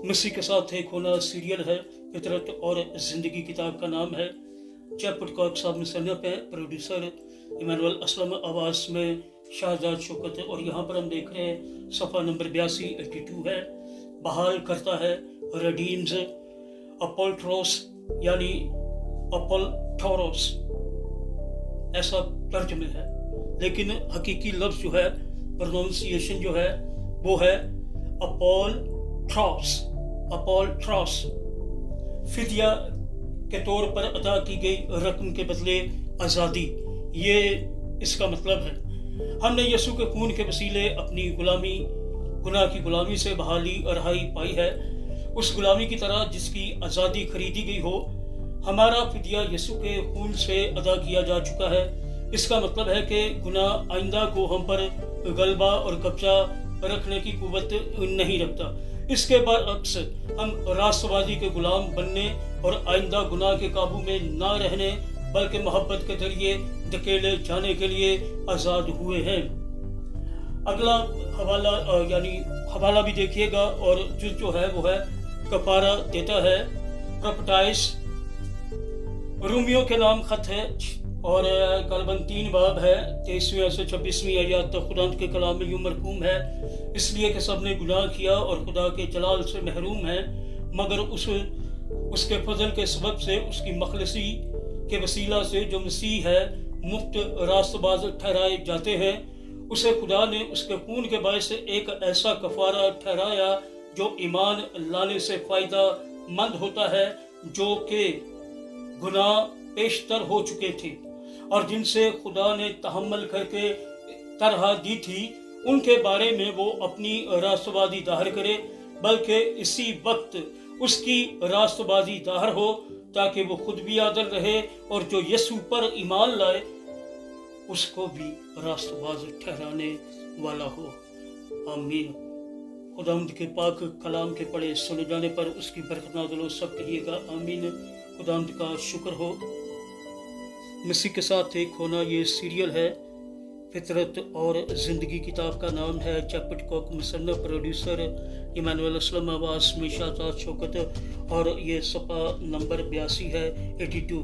मसीह के साथ एक होना सीरियल है, फितरत और ज़िंदगी किताब का नाम है। चैपट कॉक साहब मुसन्निफ है, प्रोड्यूसर इमानुअल असलम, आवाज़ में शाहजाद शौकत। और यहाँ पर हम देख रहे हैं सफ़ा नंबर 82 है। बहाल करता है, redeems, अपॉल्ट्रोस यानी अपॉल्टोरोस ऐसा तर्जुमे है, लेकिन हकीकी लफ्ज़ जो है, प्रोनाउंसिएशन जो है वो है अपॉल्ट्रोस। अपॉल्ट्रोस फिदिया के तौर पर अदा की गई रकम के बदले आज़ादी, ये इसका मतलब है। हमने यसू के खून के वसीले अपनी गुलामी, गुनाह की गुलामी से बहाली और रहाई पाई है, उस गुलामी की तरह जिसकी आज़ादी खरीदी गई हो। हमारा फिदिया यसू के खून से अदा किया जा चुका है। इसका मतलब है कि गुनाह आइंदा को हम पर गलबा और कब्जा रखने की कुव्वत नहीं रखता। इसके बरअक्स हम रास्तबाजी के गुलाम बनने और आइंदा गुनाह के काबू में ना रहने बल्कि मोहब्बत के जरिए धकेले जाने के लिए आज़ाद हुए हैं। अगला हवाला यानी हवाला भी देखिएगा, और जो है वो है कफारा देता है, प्रपटाइस रोमियो के नाम खत है और कलबन 3 बाब है, 23वीं से 26वीं आयत तक खुदा के कलाम में यूं मरकूम है, इसलिए कि सब ने गुनाह किया और खुदा के जलाल से महरूम है, मगर उसके फजल के सबब से उसकी मखलसी के वसीला से जो मसीह है मुफ्त रास्तबाज ठहराए जाते हैं। उसे खुदा ने उसके खून के बायस से एक ऐसा कफारा ठहराया जो ईमान लाने से फ़ायदा मंद होता है, जो कि गुनाह पेशतर हो चुके थे और जिनसे खुदा ने तहम्मुल करके तरह दी थी, उनके बारे में वो अपनी रास्तबाजी ज़ाहिर करे, बल्कि इसी वक्त उसकी रास्तबाजी ज़ाहिर हो ताकि वो खुद भी आदल रहे और जो यसू पर ईमान लाए उसको भी रास्तबाज ठहराने वाला हो। आमीन। खुदावंद के पाक कलाम के पढ़े सुने जाने पर उसकी बरकत नाज़िल हो, सब कहिएगा आमीन। खुदावंद का शुक्र हो। मसीह के साथ एक होना ये सीरियल है, फितरत और ज़िंदगी किताब का नाम है। चैपट कॉक मुसन्निफ, प्रोड्यूसर इमानुअल असलम, आवाज़ में शाहजाद शौकत, और ये सफ़ा नंबर 82 है, 82।